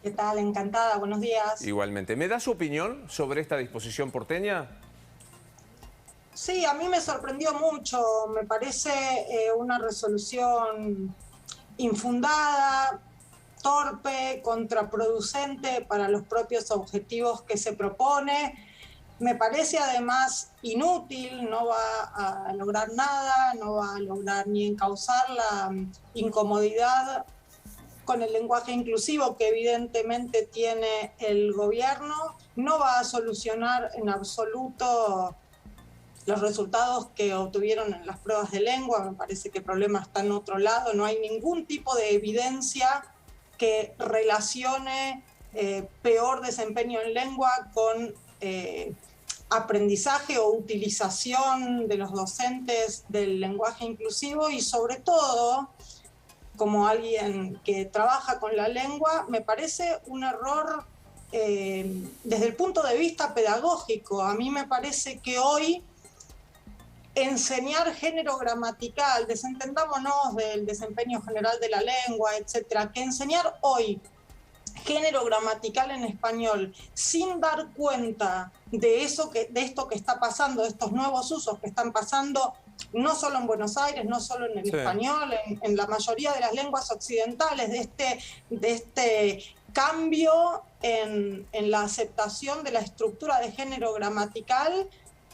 ¿Qué tal? Encantada, buenos días. Igualmente. ¿Me da su opinión sobre esta disposición porteña? Sí, a mí me sorprendió mucho, me parece una resolución infundada, torpe, contraproducente para los propios objetivos que se propone. Me parece además inútil, no va a lograr nada, no va a lograr ni encauzar la incomodidad con el lenguaje inclusivo que evidentemente tiene el gobierno, no va a solucionar en absoluto los resultados que obtuvieron en las pruebas de lengua. Me parece que el problema está en otro lado, no hay ningún tipo de evidencia que relacione peor desempeño en lengua con aprendizaje o utilización de los docentes del lenguaje inclusivo, y sobre todo, como alguien que trabaja con la lengua, me parece un error desde el punto de vista pedagógico. A mí me parece que hoy enseñar género gramatical, desentendámonos del desempeño general de la lengua, etcétera, que enseñar hoy género gramatical en español sin dar cuenta de esto que está pasando, de estos nuevos usos que están pasando, no solo en Buenos Aires, no solo en el español, en la mayoría de las lenguas occidentales, de este cambio en la aceptación de la estructura de género gramatical,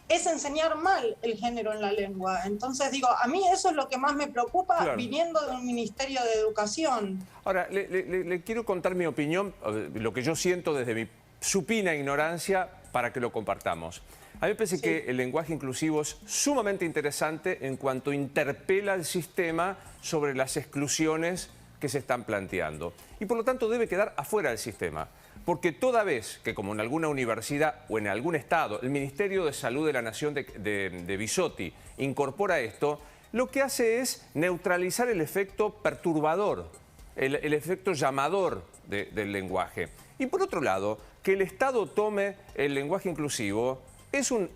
es enseñar mal el género en la lengua. Entonces digo, a mí eso es lo que más me preocupa, viniendo de un Ministerio de Educación. Ahora, le quiero contar mi opinión, lo que yo siento desde mi supina ignorancia, para que lo compartamos. A mí me parece que el lenguaje inclusivo es sumamente interesante en cuanto interpela al sistema sobre las exclusiones que se están planteando. Y por lo tanto debe quedar afuera del sistema. Porque toda vez que, como en alguna universidad o en algún estado, el Ministerio de Salud de la Nación de Bisotti incorpora esto, lo que hace es neutralizar el efecto perturbador, el efecto llamador del lenguaje. Y por otro lado, que el Estado tome el lenguaje inclusivo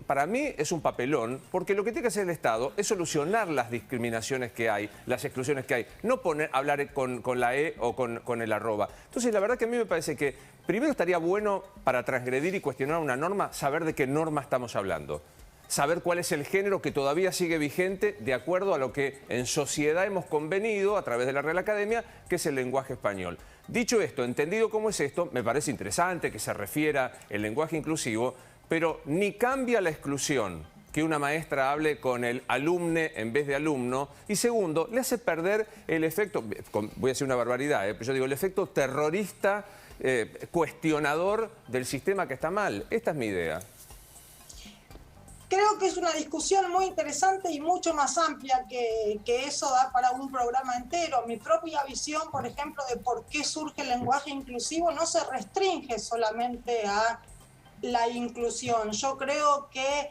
para mí es un papelón, porque lo que tiene que hacer el Estado es solucionar las discriminaciones que hay, las exclusiones que hay, no hablar con la E o con el arroba. Entonces, la verdad que a mí me parece que primero estaría bueno, para transgredir y cuestionar una norma, saber de qué norma estamos hablando. Saber cuál es el género que todavía sigue vigente de acuerdo a lo que en sociedad hemos convenido a través de la Real Academia, que es el lenguaje español. Dicho esto, entendido cómo es esto, me parece interesante que se refiera el lenguaje inclusivo, pero ni cambia la exclusión que una maestra hable con el alumne en vez de alumno, y segundo, le hace perder el efecto, voy a decir una barbaridad, pero yo digo el efecto terrorista, cuestionador del sistema que está mal. Esta es mi idea. Creo que es una discusión muy interesante y mucho más amplia que eso da para un programa entero. Mi propia visión, por ejemplo, de por qué surge el lenguaje inclusivo no se restringe solamente a la inclusión. Yo creo que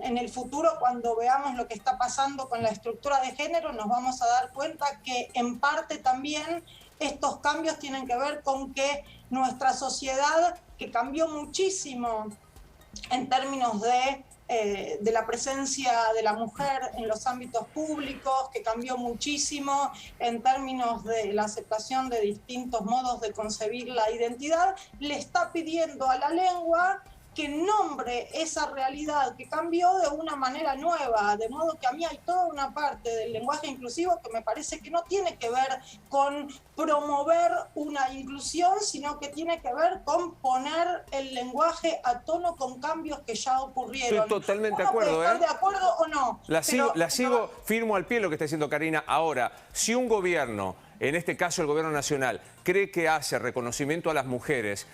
en el futuro, cuando veamos lo que está pasando con la estructura de género, nos vamos a dar cuenta que en parte también estos cambios tienen que ver con que nuestra sociedad, que cambió muchísimo en términos de la presencia de la mujer en los ámbitos públicos, que cambió muchísimo en términos de la aceptación de distintos modos de concebir la identidad, le está pidiendo a la lengua que nombre esa realidad que cambió de una manera nueva, de modo que a mí hay toda una parte del lenguaje inclusivo que me parece que no tiene que ver con promover una inclusión, sino que tiene que ver con poner el lenguaje a tono con cambios que ya ocurrieron. Estoy totalmente de Uno puede acuerdo, estar de acuerdo o no. La sigo, firmo al pie lo que está diciendo Karina. Ahora, si un gobierno, en este caso el gobierno nacional, cree que hace reconocimiento a las mujeres,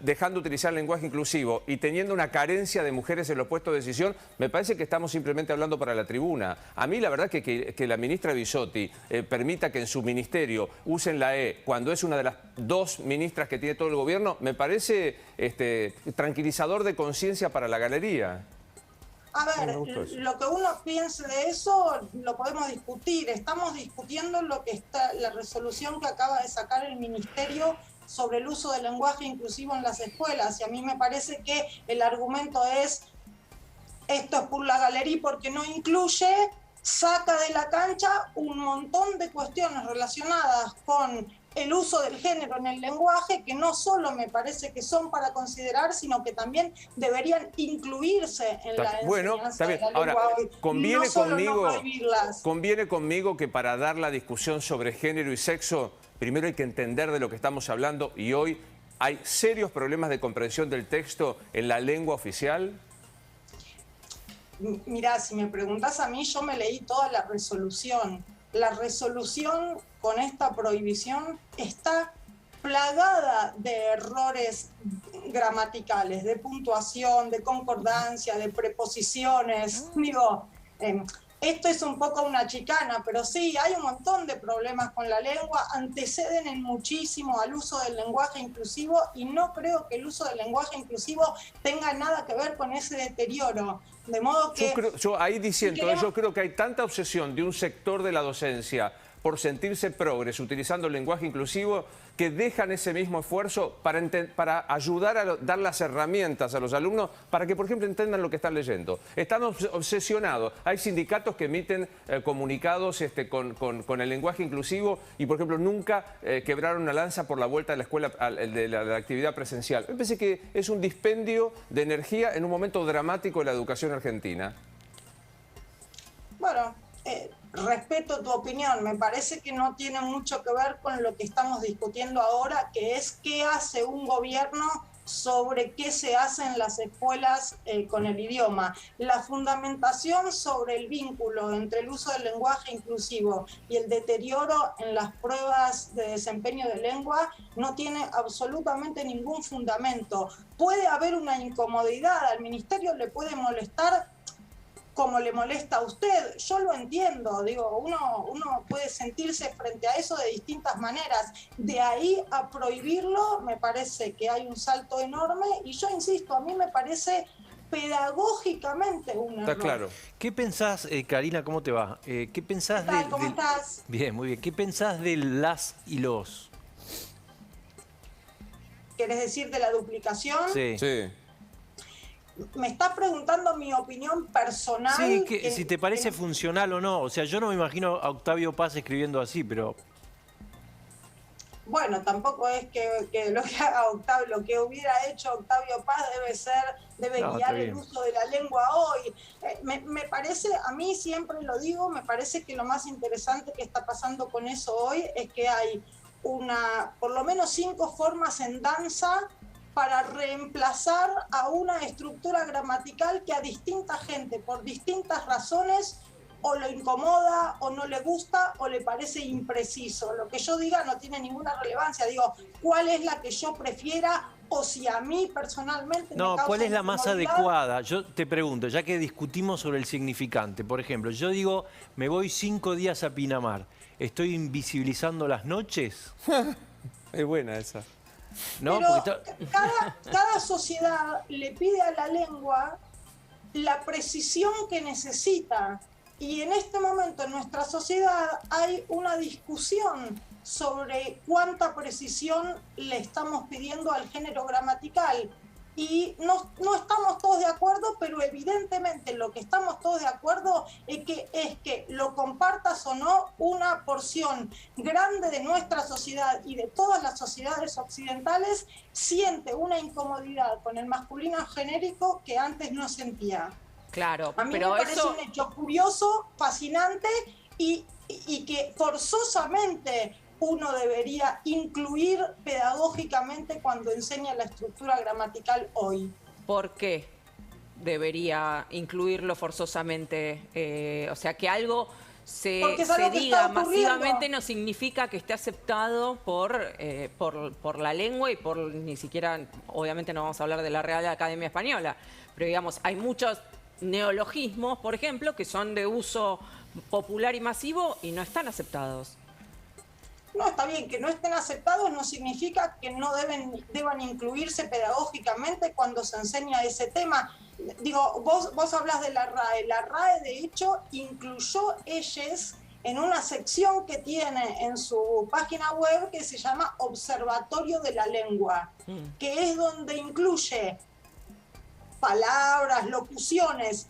dejando de utilizar el lenguaje inclusivo y teniendo una carencia de mujeres en los puestos de decisión, me parece que estamos simplemente hablando para la tribuna. A mí la verdad que la ministra Bisotti permita que en su ministerio usen la E cuando es una de las dos ministras que tiene todo el gobierno, me parece tranquilizador de conciencia para la galería. A ver, lo que uno piense de eso lo podemos discutir. Estamos discutiendo lo que está, la resolución que acaba de sacar el Ministerio sobre el uso del lenguaje inclusivo en las escuelas. Y a mí me parece que el argumento es, esto es por la galería porque no incluye, saca de la cancha un montón de cuestiones relacionadas con el uso del género en el lenguaje, que no solo me parece que son para considerar, sino que también deberían incluirse en la enseñanza de la lengua Ahora, hoy. conviene No solo conmigo, no prohibirlas. conviene conmigo que para dar la discusión sobre género y sexo, primero hay que entender de lo que estamos hablando y hoy hay serios problemas de comprensión del texto en la lengua oficial. Mirá, si me preguntás a mí, yo me leí toda la resolución. La resolución con esta prohibición está plagada de errores gramaticales, de puntuación, de concordancia, de preposiciones. Digo, esto es un poco una chicana, pero sí, hay un montón de problemas con la lengua, anteceden en muchísimo al uso del lenguaje inclusivo y no creo que el uso del lenguaje inclusivo tenga nada que ver con ese deterioro. De modo que... Yo ahí diciendo, yo creo que hay tanta obsesión de un sector de la docencia por sentirse progres utilizando el lenguaje inclusivo que dejan ese mismo esfuerzo para ayudar a dar las herramientas a los alumnos para que, por ejemplo, entiendan lo que están leyendo. Están obsesionados. Hay sindicatos que emiten comunicados con el lenguaje inclusivo y, por ejemplo, nunca quebraron una lanza por la vuelta de la escuela de la actividad presencial. Me parece que es un dispendio de energía en un momento dramático de la educación argentina. Bueno, respeto tu opinión, me parece que no tiene mucho que ver con lo que estamos discutiendo ahora, que es qué hace un gobierno sobre qué se hace en las escuelas con el idioma. La fundamentación sobre el vínculo entre el uso del lenguaje inclusivo y el deterioro en las pruebas de desempeño de lengua no tiene absolutamente ningún fundamento. Puede haber una incomodidad, al ministerio le puede molestar como le molesta a usted, yo lo entiendo, digo, uno puede sentirse frente a eso de distintas maneras. De ahí a prohibirlo, me parece que hay un salto enorme y yo insisto, a mí me parece pedagógicamente un error. Está claro. ¿Qué pensás, Karina, cómo te va? ¿Qué pensás ¿Qué tal? ¿Cómo estás? Bien, muy bien. ¿Qué pensás de las y los? ¿Querés decir de la duplicación? Sí. Sí. Me estás preguntando mi opinión personal. Sí, si te parece funcional o no. O sea, yo no me imagino a Octavio Paz escribiendo así, pero... Bueno, tampoco es que lo que haga Octavio, lo que hubiera hecho Octavio Paz debe guiar el uso de la lengua hoy. Me parece, a mí siempre lo digo, me parece que lo más interesante que está pasando con eso hoy es que hay por lo menos 5 formas en danza para reemplazar a una estructura gramatical que a distinta gente, por distintas razones, o lo incomoda, o no le gusta, o le parece impreciso. Lo que yo diga no tiene ninguna relevancia. Digo, ¿cuál es la que yo prefiera? O si a mí personalmente No, me causa ¿cuál es la más incomodidad? adecuada? Yo te pregunto, ya que discutimos sobre el significante, por ejemplo, yo digo, me voy 5 días a Pinamar, ¿estoy invisibilizando las noches? Es buena esa. No, pero cada sociedad le pide a la lengua la precisión que necesita. Y en este momento en nuestra sociedad hay una discusión sobre cuánta precisión le estamos pidiendo al género gramatical. Y no estamos todos de acuerdo, pero evidentemente lo que estamos todos de acuerdo es que lo compartas o no, una porción grande de nuestra sociedad y de todas las sociedades occidentales siente una incomodidad con el masculino genérico que antes no sentía. Claro, a mí pero me parece eso... un hecho curioso, fascinante y que forzosamente uno debería incluir pedagógicamente cuando enseña la estructura gramatical hoy. ¿Por qué debería incluirlo forzosamente? O sea, que algo se diga masivamente no significa que esté aceptado por la lengua y por ni siquiera, obviamente no vamos a hablar de la Real Academia Española, pero digamos, hay muchos neologismos, por ejemplo, que son de uso popular y masivo y no están aceptados. No, está bien, que no estén aceptados no significa que no deban incluirse pedagógicamente cuando se enseña ese tema. Digo, vos hablas de la RAE. La RAE, de hecho, incluyó ellas en una sección que tiene en su página web que se llama Observatorio de la Lengua, que es donde incluye palabras, locuciones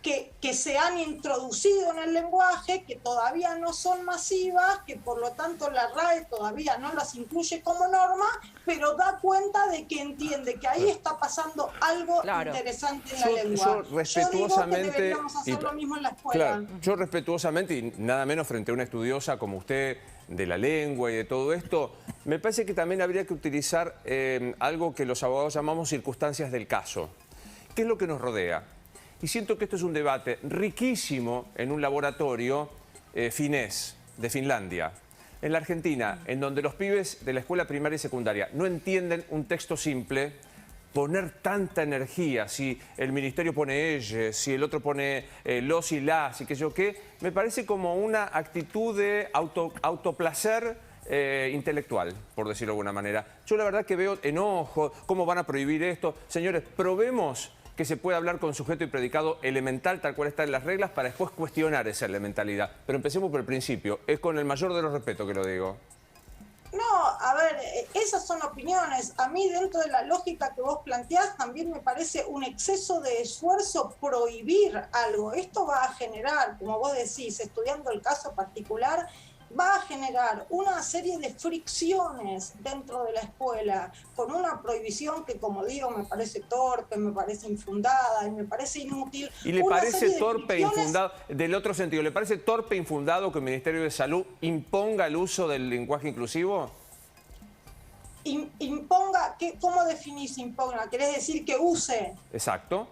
que se han introducido en el lenguaje, que todavía no son masivas, que por lo tanto la RAE todavía no las incluye como norma, pero da cuenta de que entiende que ahí está pasando algo interesante en la lengua. Yo respetuosamente, digo que deberíamos hacer lo mismo en la escuela. Claro, yo respetuosamente, y nada menos frente a una estudiosa como usted, de la lengua y de todo esto, me parece que también habría que utilizar algo que los abogados llamamos circunstancias del caso. ¿Qué es lo que nos rodea? Y siento que esto es un debate riquísimo en un laboratorio finés de Finlandia. En la Argentina, en donde los pibes de la escuela primaria y secundaria no entienden un texto simple, poner tanta energía, si el ministerio pone ellos, si el otro pone los y las y qué sé yo qué, me parece como una actitud de autoplacer intelectual, por decirlo de alguna manera. Yo la verdad que veo enojo, ¿cómo van a prohibir esto? Señores, probemos que se puede hablar con sujeto y predicado elemental, tal cual está en las reglas, para después cuestionar esa elementalidad. Pero empecemos por el principio. Es con el mayor de los respetos que lo digo. No, a ver, esas son opiniones. A mí, dentro de la lógica que vos planteás, también me parece un exceso de esfuerzo prohibir algo. Esto va a generar, como vos decís, estudiando el caso particular, va a generar una serie de fricciones dentro de la escuela, con una prohibición que, como digo, me parece torpe, me parece infundada y me parece inútil. ¿Y le parece torpe e infundado, del otro sentido, le parece torpe e infundado que el Ministerio de Salud imponga el uso del lenguaje inclusivo? Imponga, ¿cómo definís imponga? ¿Querés decir que use? Exacto.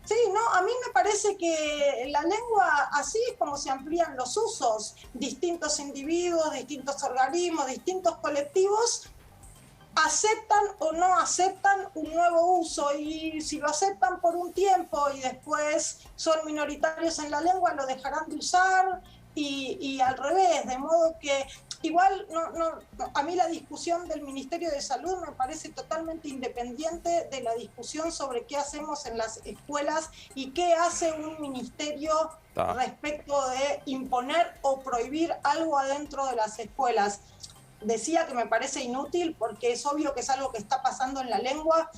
Sí, no, a mí me parece que la lengua, así es como se amplían los usos. Distintos individuos, distintos organismos, distintos colectivos aceptan o no aceptan un nuevo uso, y si lo aceptan por un tiempo y después son minoritarios en la lengua, lo dejarán de usar, y al revés, de modo que igual a mí la discusión del Ministerio de Salud me parece totalmente independiente de la discusión sobre qué hacemos en las escuelas y qué hace un ministerio respecto de imponer o prohibir algo adentro de las escuelas. Decía que me parece inútil porque es obvio que es algo que está pasando en la lengua,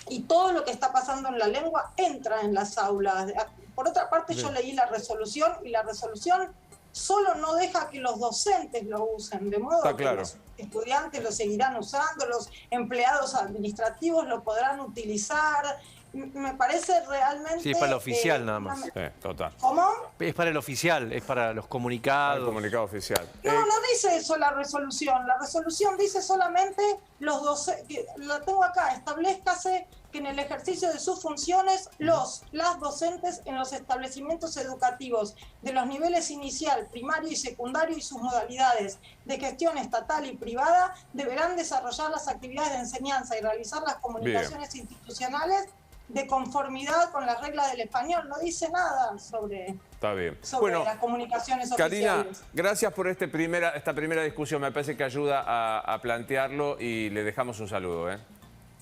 y todo lo que está pasando en la lengua entra en las aulas. Por otra parte, yo leí la resolución, y la resolución solo no deja que los docentes lo usen, de modo que los estudiantes lo seguirán usando, los empleados administrativos lo podrán utilizar. Me parece realmente... Sí, es para el oficial nada más. Sí, total. ¿Cómo? Es para el oficial, es para los comunicados. El comunicado oficial. No, no dice eso la resolución. La resolución dice solamente los docentes, la tengo acá, establezcase que en el ejercicio de sus funciones las docentes en los establecimientos educativos de los niveles inicial, primario y secundario y sus modalidades de gestión estatal y privada deberán desarrollar las actividades de enseñanza y realizar las comunicaciones institucionales de conformidad con las reglas del español. No dice nada sobre las comunicaciones Karina, oficiales. gracias por esta primera discusión. Me parece que ayuda a plantearlo, y le dejamos un saludo.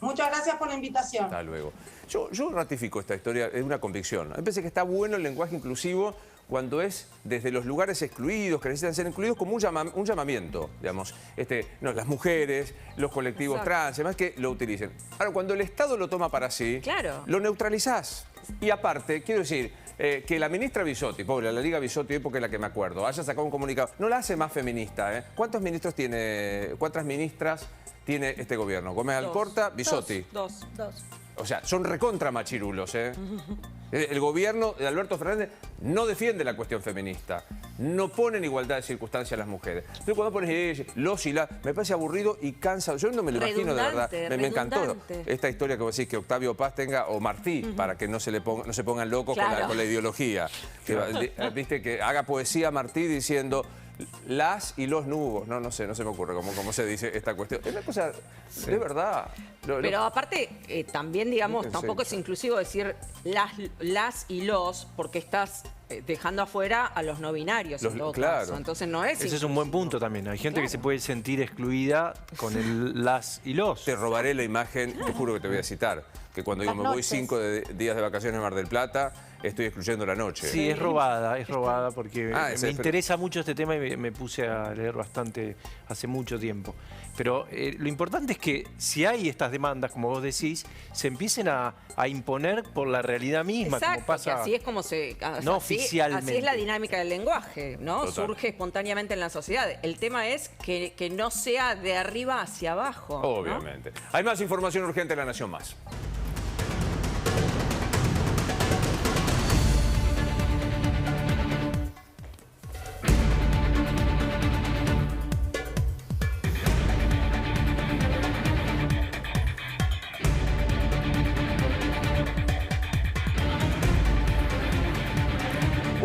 Muchas gracias por la invitación. Hasta luego. Yo ratifico esta historia, es una convicción. Me parece que está bueno el lenguaje inclusivo cuando es desde los lugares excluidos, que necesitan ser incluidos, como un llamamiento, digamos. Las mujeres, los colectivos trans, además que lo utilicen. Ahora, cuando el Estado lo toma para sí, lo neutralizás. Y aparte, quiero decir, que la ministra Bisotti, pobre, la Liga Bisotti, porque es la que me acuerdo, haya sacado un comunicado, no la hace más feminista. ¿Cuántos ministros tiene, cuántas ministras tiene este gobierno? Gómez Alcorta, Bisotti. Dos. O sea, son recontra machirulos, El gobierno de Alberto Fernández no defiende la cuestión feminista, no pone en igualdad de circunstancias a las mujeres. Entonces, cuando pones los y la, me parece aburrido y cansado. Yo no me lo imagino, de verdad. Me encantó esta historia que vos decís, que Octavio Paz tenga, o Martí, para que no se pongan locos con la ideología. Viste, que haga poesía Martí diciendo las y los nubos. No sé, no se me ocurre cómo se dice esta cuestión. Es una cosa de verdad. Pero aparte, también, digamos, tampoco es inclusivo decir las y los, porque estás dejando afuera a los no binarios, en todo caso. Entonces no es Ese inclusivo. es un buen punto también. Hay gente que se puede sentir excluida con el las y los. Te robaré la imagen, te juro que te voy a citar, que cuando digo me voy 5 días de vacaciones en Mar del Plata, estoy excluyendo la noche. Sí, es robada porque me pero... interesa mucho este tema y me puse a leer bastante hace mucho tiempo. Pero lo importante es que si hay estas demandas, como vos decís, se empiecen a imponer por la realidad misma. Exacto, como pasa, que así es como se... no oficialmente. Así es la dinámica del lenguaje, ¿no? Total. Surge espontáneamente en la sociedad. El tema es que no sea de arriba hacia abajo. Obviamente. ¿No? Hay más información urgente en La Nación Más.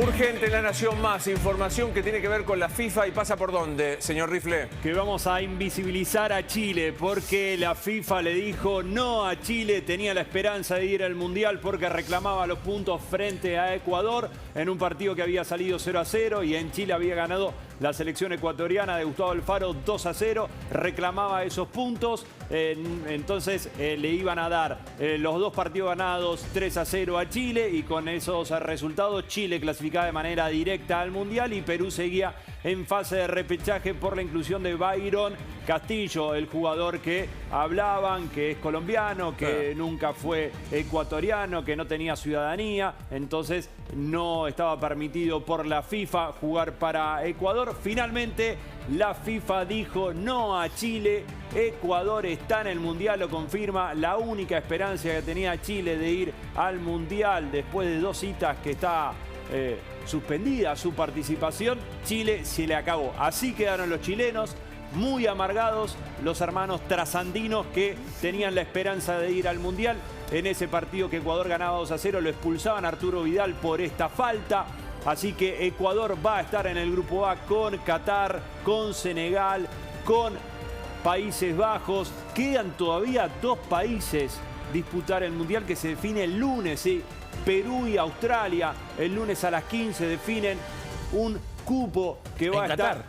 Urgente en La Nación Más, información que tiene que ver con la FIFA y pasa por dónde, señor Rifle. Que vamos a invisibilizar a Chile porque la FIFA le dijo no a Chile, tenía la esperanza de ir al Mundial porque reclamaba los puntos frente a Ecuador en un partido que había salido 0-0 y en Chile había ganado la selección ecuatoriana de Gustavo Alfaro 2-0, reclamaba esos puntos, entonces le iban a dar los dos partidos ganados 3-0 a Chile y con esos resultados Chile clasificaba de manera directa al Mundial y Perú seguía en fase de repechaje por la inclusión de Byron Castillo, el jugador que hablaban, que es colombiano, que nunca fue ecuatoriano, que no tenía ciudadanía, entonces no estaba permitido por la FIFA jugar para Ecuador. Finalmente la FIFA dijo no a Chile, Ecuador está en el Mundial, lo confirma, la única esperanza que tenía Chile de ir al Mundial después de 2 citas que está suspendida su participación, Chile se le acabó. Así quedaron los chilenos, muy amargados, los hermanos trasandinos que tenían la esperanza de ir al Mundial. En ese partido que Ecuador ganaba 2-0 lo expulsaban a Arturo Vidal por esta falta. Así que Ecuador va a estar en el grupo A con Qatar, con Senegal, con Países Bajos. Quedan todavía 2 países disputar el Mundial que se define el lunes, ¿sí? Perú y Australia. El lunes a las 15 definen un cupo que va a estar